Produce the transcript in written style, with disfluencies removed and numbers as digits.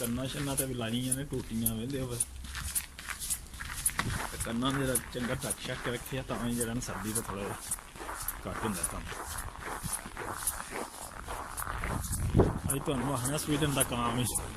ਕੰਨਾਂ ਛੰਨਾਂ ਤੇ ਵੀ ਲਾਈਆਂ ਨੇ ਟੂਟੀਆਂ ਵੇਂਦੇ ਹੋਵੇ ਤੇ ਕੰਨਾਂ ਦੇ ਚੰਗਾ ਢੱਕ ਛੱਕ ਰੱਖਿਆ ਤਾਂ ਹੀ ਜਿਹੜਾ ਨਾ ਸਰਦੀ ਦਾ ਥੋੜਾ ਘੱਟ ਹੁੰਦਾ ਕੰਮ। ਅੱਜ ਤੁਹਾਨੂੰ ਆਖਣਾ ਸਵੀਡਨ ਦਾ ਕੰਮ ਹੀ ਠੀਕ।